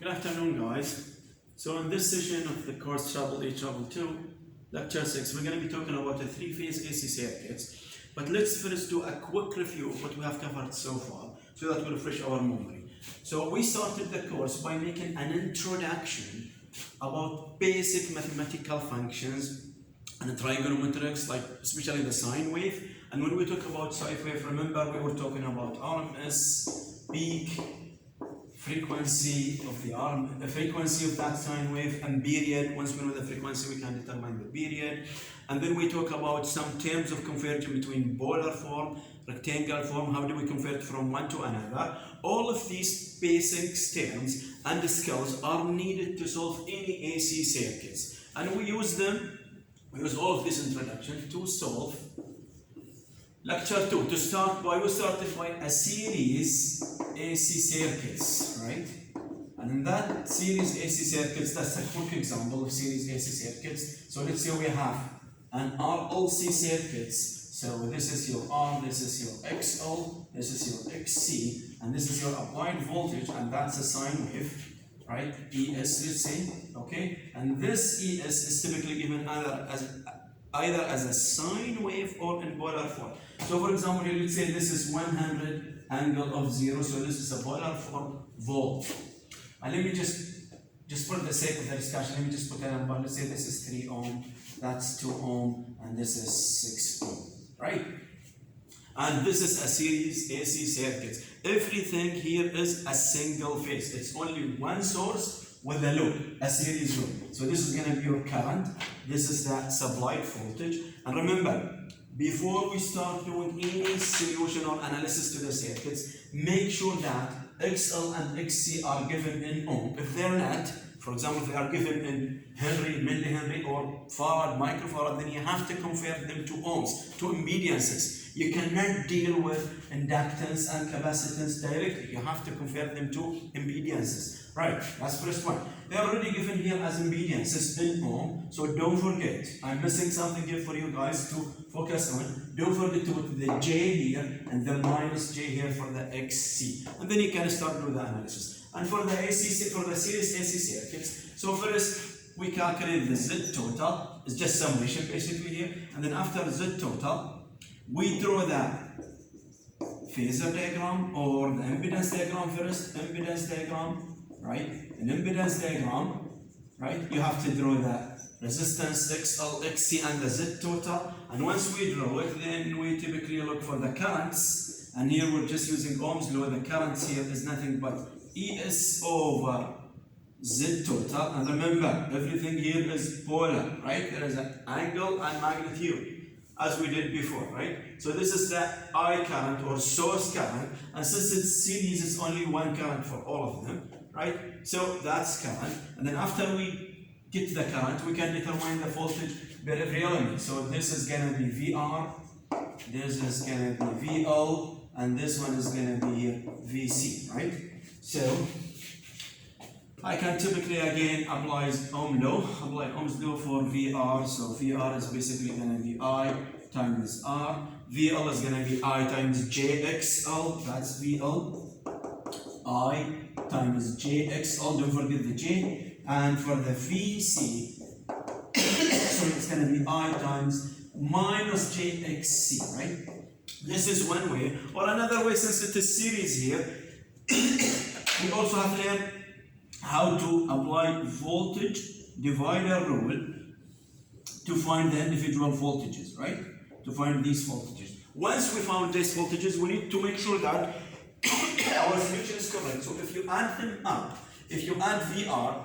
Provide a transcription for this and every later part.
Good afternoon, guys. So in this session of the course Trouble E Trouble 2, Lecture 6, we're going to be talking about a three-phase AC circuits. But let's first do a quick review of what we have covered so far, so that we refresh our memory. So we started the course by making an introduction about basic mathematical functions and trigonometrics, like especially the sine wave. And when we talk about sine wave, remember we were talking about RMS, peak, frequency of the frequency of that sine wave, and period. Once we know the frequency, we can determine the period. And then we talk about some terms of conversion between polar form, rectangular form. How do we convert from one to another? All of these basic terms and skills are needed to solve any AC circuits, and we use them. We use all of this introduction to solve Lecture 2. To start by, we started by a series AC circuits, right? And in that series AC circuits, that's a quick example of series AC circuits. So let's say we have an RLC circuits. So this is your R, this is your XL, this is your XC, and this is your applied voltage, and that's a sine wave, right? ES, let's say, okay? And this ES is typically given either as a sine wave or in polar form. So for example, here, let's say this is 100 angle of 0, so this is a polar form volt. And let me just for the sake of the discussion, let me just put a number. Let's say this is 3 ohm, that's 2 ohm, and this is 6 ohm, right? And this is a series AC circuit. Everything here is a single phase. It's only one source with a load, a series load. So this is going to be your current. This is the supplied voltage. And remember, before we start doing any solution or analysis to the circuits, make sure that XL and XC are given in ohm. If they're not, for example, if they are given in Henry, millihenry, or farad, microfarad, then you have to convert them to ohms, to impedances. You cannot deal with inductance and capacitance directly. You have to convert them to impedances. Right, that's first one. They are already given here as impedances in ohm, so don't forget. I'm missing something here for you guys to focus on. Don't forget to put the J here and the minus J here for the XC. And then you can start with the analysis. And for the AC, for the series AC circuits, so first we calculate the Z total. It's just summation basically here. And then after Z total, we draw the phasor diagram or the impedance diagram first. Impedance diagram, right? An impedance diagram, right? You have to draw the resistance XL, XC, and the Z total. And once we draw it, then we typically look for the currents. And here we're just using Ohm's law. The currents here is nothing but ES over Z total. And remember, everything here is polar, right? There is an angle and magnitude, as we did before, right? So this is the I current or source current, and since it's series, it's only one current for all of them, right? So that's current, and then after we get the current, we can determine the voltage per every element. So this is gonna be VR, this is gonna be VL, and this one is gonna be VC, right? So I can typically again apply Ohm's law for VR. So VR is basically going to be I times R. VL is going to be I times JXL. That's VL. I times JXL. Don't forget the J. And for the VC, so it's going to be I times minus JXC, right? This is one way. Or another way, since it is series here, we also have to learn how to apply voltage divider rule to find the individual voltages, right? To find these voltages. Once we found these voltages, we need to make sure that our solution is correct. So if you add them up, if you add VR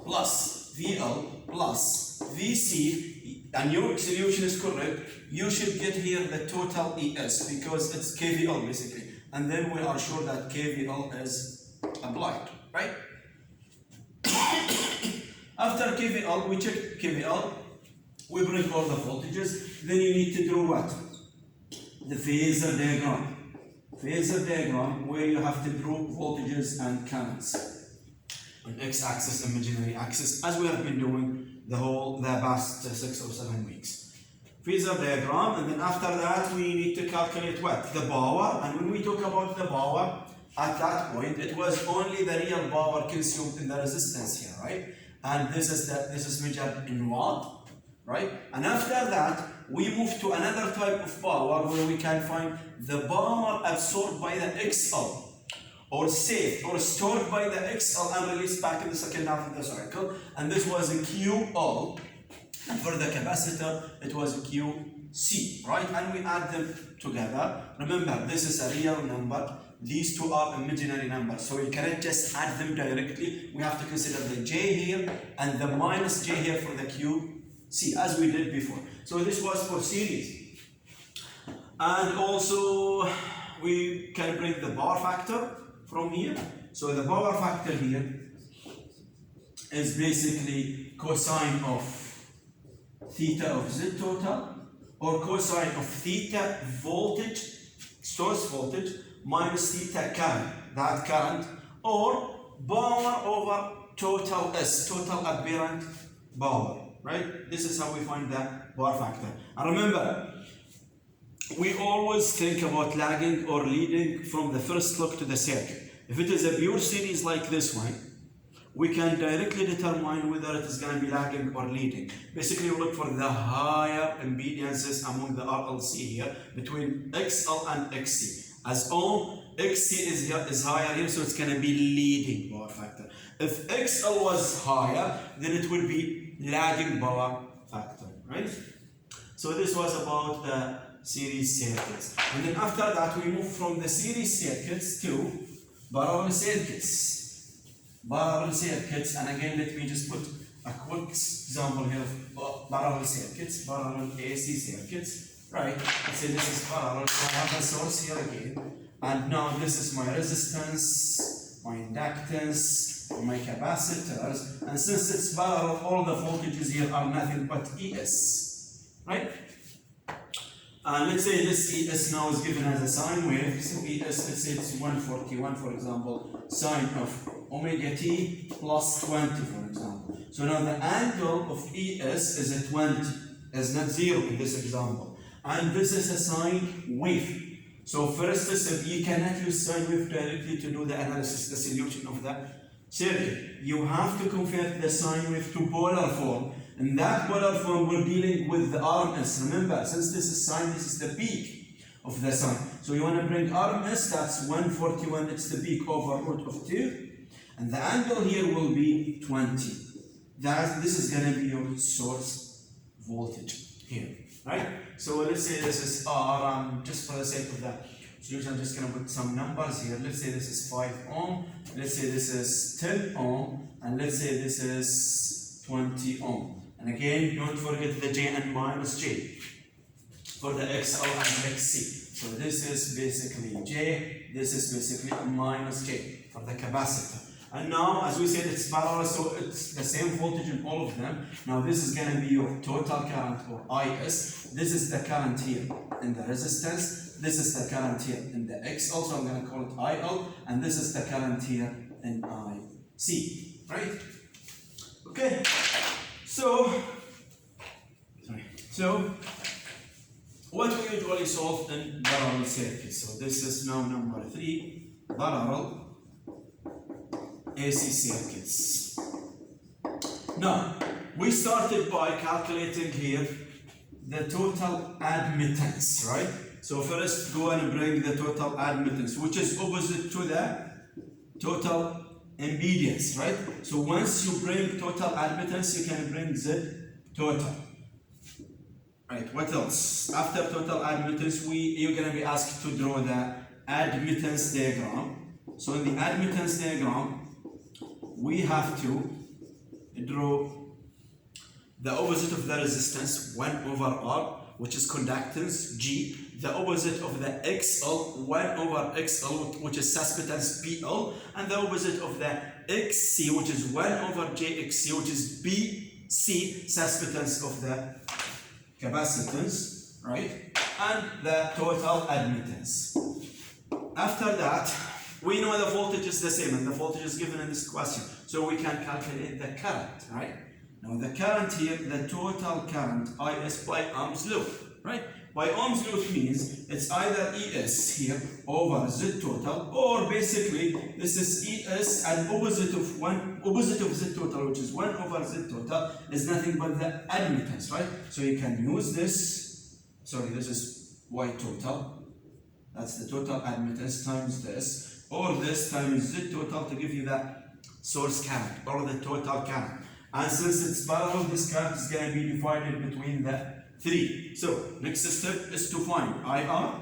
plus VL plus VC, and your solution is correct, you should get here the total ES, because it's KVL basically. And then we are sure that KVL is applied, right? After KVL, we check KVL, we bring all the voltages, then you need to draw what? The phasor diagram. Phasor diagram where you have to draw voltages and currents on x-axis, imaginary axis, as we have been doing the past 6 or 7 weeks. Phasor diagram, and then after that we need to calculate what? The power. And when we talk about the power, at that point, it was only the real power consumed in the resistance here, right? And this is measured in watt, right? And after that, we move to another type of power where we can find the power absorbed by the XL, or saved or stored by the XL and released back in the second half of the cycle. And this was a QL. And for the capacitor, it was a QC, right? And we add them together. Remember, this is a real number. These two are imaginary numbers. So you cannot just add them directly. We have to consider the J here and the minus J here for the QC, as we did before. So this was for series. And also, we can bring the power factor from here. So the power factor here is basically cosine of theta of Z total, or cosine of theta voltage, source voltage, minus theta current, that current, or power over total S, total apparent power, right? This is how we find the power factor. And remember, we always think about lagging or leading from the first look to the circuit. If it is a pure series like this one, we can directly determine whether it is going to be lagging or leading. Basically, we look for the higher impedances among the RLC here between XL and XC. As all XC is higher here, so it's going to be leading power factor. If XL was higher, then it would be lagging power factor, right? So this was about the series circuits. And then after that, we move from the series circuits to parallel circuits. Parallel circuits, and again, let me just put a quick example here of parallel circuits, parallel AC circuits, right? Let's say this is parallel, so I have a source here again, and now this is my resistance, my inductance, my capacitors, and since it's parallel, all the voltages here are nothing but ES, right? And let's say this ES now is given as a sine wave, so ES, let's say it's 141, for example, sine of omega t plus 20, for example. So now the angle of ES is at 20, is not 0 in this example. And this is a sine wave. So first step, you cannot use sine wave directly to do the analysis, the solution of the circuit. You have to convert the sine wave to polar form. In that polar form, we're dealing with the RMS. Remember, since this is sine, this is the peak of the sine. So you want to bring RMS, that's 141, it's the peak over root of 2. And the angle here will be 20. This is going to be your source voltage here, right? So let's say this is R, just for the sake of the solution, I'm just going to put some numbers here. Let's say this is 5 ohm, let's say this is 10 ohm, and let's say this is 20 ohm. And again, don't forget the J and minus J for the XL and XC. So this is basically J, this is basically minus J for the capacitor. And now, as we said, it's parallel, so it's the same voltage in all of them. Now this is going to be your total current, or IS. This is the current here in the resistance. This is the current here in the XL, so I'm going to call it IL. And this is the current here in IC, right? Okay. So what we usually solve in parallel circuits. So this is now number 3, parallel AC circuits. Now, we started by calculating here the total admittance, right? So first go and bring the total admittance, which is opposite to the total impedance, right? So once you bring total admittance, you can bring Z total. Right, what else? After total admittance, you're going to be asked to draw the admittance diagram. So in the admittance diagram, we have to draw the opposite of the resistance, 1 over R, which is conductance, G. The opposite of the XL, 1 over XL, which is susceptance, PL. And the opposite of the XC, which is 1 over JXC, which is BC, susceptance of the capacitance, right? And the total admittance. After that, we know the voltage is the same, and the voltage is given in this question. So we can calculate the current, right? Now the current here, the total current, IS by Ohm's law, right? By Ohm's law it means it's either ES here over Z total, or basically this is ES and opposite of Z total, which is 1 over Z total, is nothing but the admittance, right? So you can use this, sorry, this is Y total, that's the total admittance times this, or this times Z total to give you the source current, or the total current. And since it's parallel, this current is going to be divided between the 3. So next step is to find IR,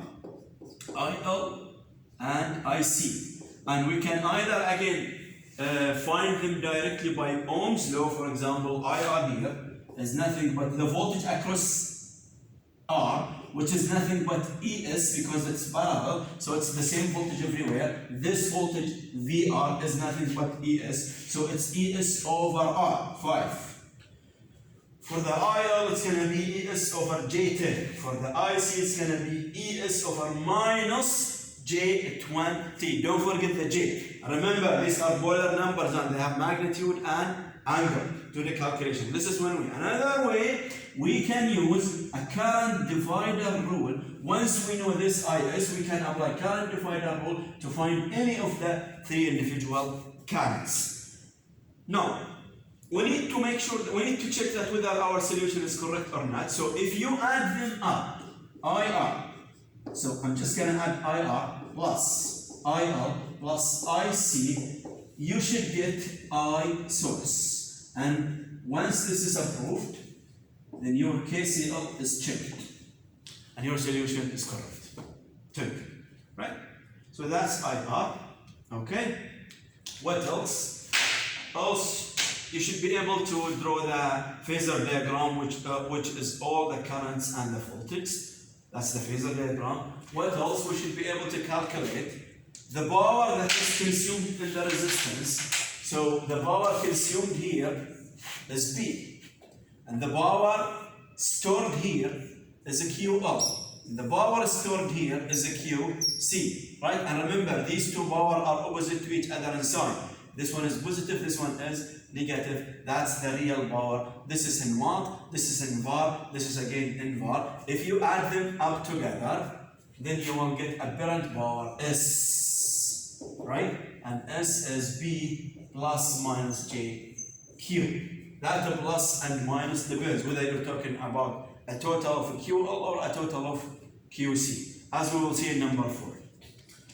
IL, and IC. And we can either again find them directly by Ohm's law. For example, IR here is nothing but the voltage across R, which is nothing but ES because it's parallel, so it's the same voltage everywhere. This voltage VR is nothing but ES, so it's ES over R, 5. For the IL, it's going to be ES over J10. For the IC, it's going to be ES over minus J20. Don't forget the J. Remember, these are Euler numbers and they have magnitude and angle to the calculation. This is one way. Another way, we can use a current divider rule. Once we know this IS, we can apply current divider rule to find any of the 3 individual currents. Now, we need to make sure, we need to check that whether our solution is correct or not. So if you add them up, IR, so I'm just going to add IR plus IL plus IC, you should get I source. And once this is approved, then your KCL is checked and your solution is correct. Check, right? So that's IR. Okay. What else? Also, you should be able to draw the phasor diagram, which is all the currents and the voltages. That's the phasor diagram. What else? We should be able to calculate the power that is consumed in the resistance. So the power consumed here is P, and the power stored here is a QL. And the power stored here is a QC, right? And remember, these two powers are opposite to each other in sign. This one is positive, this one is negative. That's the real power. This is in watt, this is in var, this is again in var. If you add them up together, then you will get apparent power S, right? And S is B plus minus J Q. That plus and minus depends whether you're talking about a total of QL or a total of QC, as we will see in number 4.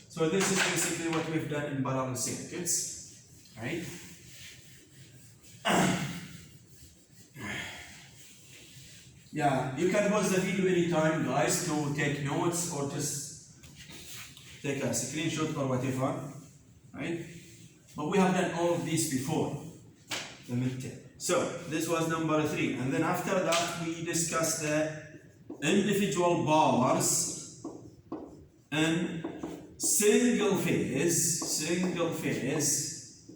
So this is basically what we've done in parallel circuits, right? Yeah, you can pause the video anytime, guys, to take notes or just take a screenshot or whatever, right? But we have done all of these before the midterm. So this was number 3, and then after that we discussed the individual powers in single phase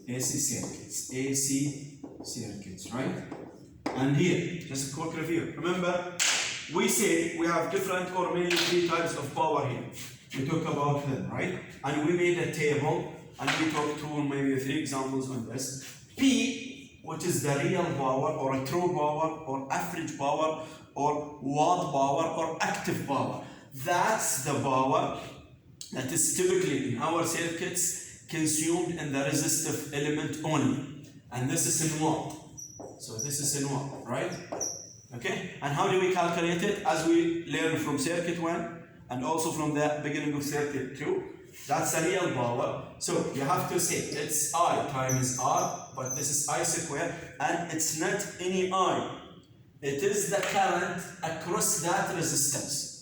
AC circuits, right? And here, just a quick review. Remember, we said we have different or mainly 3 types of power here. We talked about them, right? And we made a table, and we talked 2 or maybe 3 examples on this. P, which is the real power, or a true power, or average power, or watt power, or active power. That's the power that is typically in our circuits consumed in the resistive element only. And this is in watt. So this is in watt, right? Okay? And how do we calculate it? As we learn from circuit 1 and also from the beginning of circuit 2. That's a real power. So you have to say it's I times R, but this is I squared, and it's not any I. It is the current across that resistance.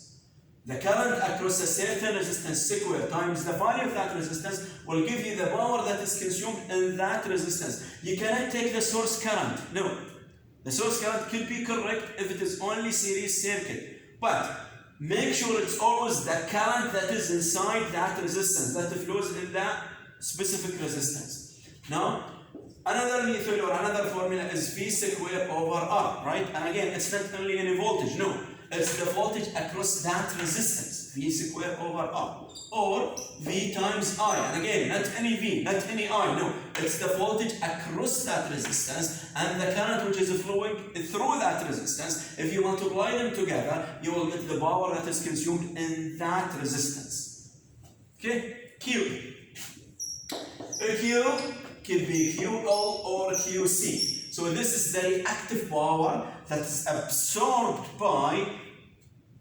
The current across a certain resistance square times the value of that resistance will give you the power that is consumed in that resistance. You cannot take the source current. No. The source current could be correct if it is only series circuit. But make sure it's always the current that is inside that resistance, that flows in that specific resistance. Now, another method or another formula is V squared over R, right? And again, it's not only any voltage, no. It's the voltage across that resistance, V square over R, or V times I. And again, not any V, not any I, no. It's the voltage across that resistance and the current which is flowing through that resistance. If you multiply them together, you will get the power that is consumed in that resistance. Okay? Q. A Q could be QL or QC. So this is the reactive power that is absorbed by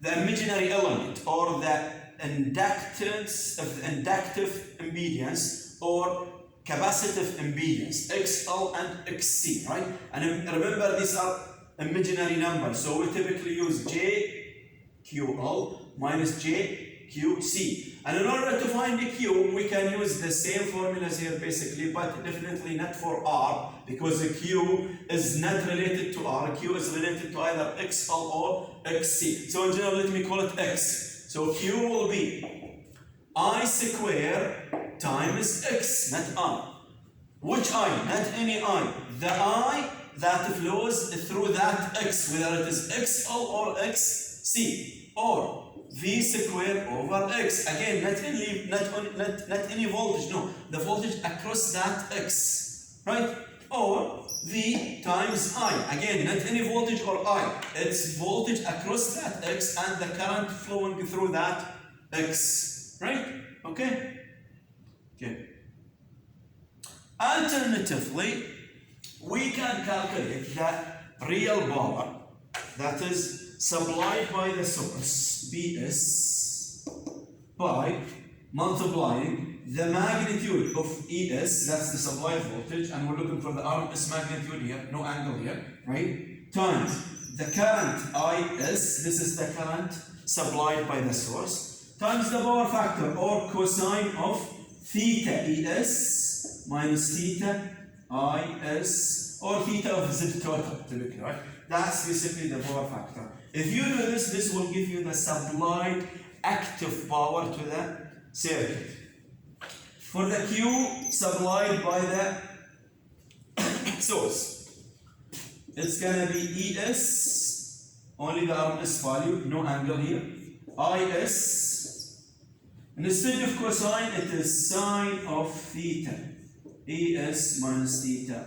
the imaginary element or the inductance of the inductive impedance or capacitive impedance, XL and XC, right? And remember, these are imaginary numbers, so we typically use JQL minus JQC. And in order to find the Q, we can use the same formulas here basically, but definitely not for R, because the Q is not related to R. Q is related to either XL or XC. So in general, let me call it X. So Q will be I square times X, not I. Which I? Not any I. The I that flows through that X, whether it is XL or XC, or V square over X. Again, not any voltage, no. The voltage across that X, right? Or V times I. Again, not any voltage or I. It's voltage across that X and the current flowing through that X, right? Okay? Okay. Alternatively, we can calculate the real power that is supplied by the source, BS, by multiplying the magnitude of ES, that's the supply voltage, and we're looking for the RMS magnitude here, no angle here, right? Times the current IS, this is the current supplied by the source, times the power factor or cosine of theta ES minus theta IS, or theta of Z total, typically, right? That's basically the power factor. If you do this, this will give you the supplied active power to the circuit. For the Q supplied by the source, it's gonna be ES, only the RMS value, no angle here. IS, and instead of cosine, it is sine of theta. ES minus theta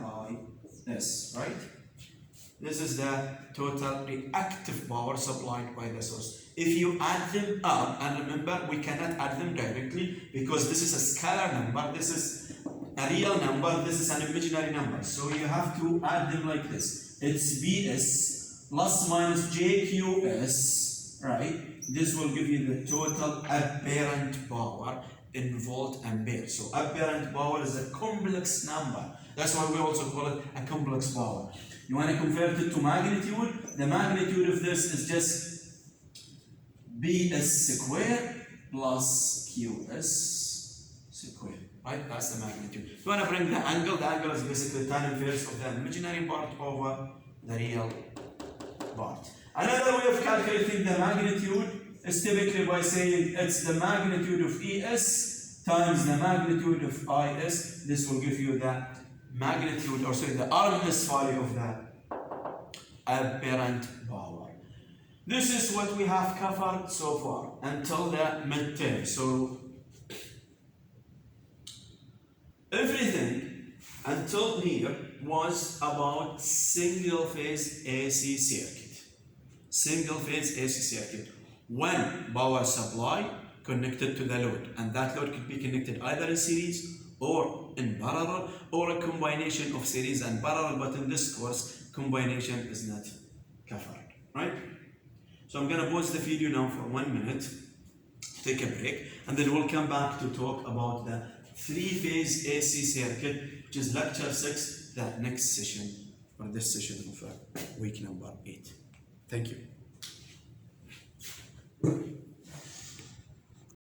IS, right? This is the total reactive power supplied by the source. If you add them up, and remember, we cannot add them directly because this is a scalar number, this is a real number, this is an imaginary number. So you have to add them like this. It's BS plus minus JQS, right? This will give you the total apparent power in volt ampere. So apparent power is a complex number. That's why we also call it a complex power. You want to convert it to magnitude? The magnitude of this is just BS squared plus QS squared. Right? That's the magnitude. You want to bring the angle is basically tan inverse of the imaginary part over the real part. Another way of calculating the magnitude is typically by saying it's the magnitude of ES times the magnitude of IS. This will give you the magnitude, or sorry, the RMS value of the apparent power. This is what we have covered so far until the midterm. So everything until here was about single phase AC circuit. Single phase AC circuit. When power supply connected to the load, and that load could be connected either in series or in parallel, or a combination of series and parallel, but in this course, combination is not covered, right? So I'm gonna pause the video now for 1 minute, take a break, and then we'll come back to talk about the three-phase AC circuit, which is lecture 6, the next session, or this session of week number 8. Thank you.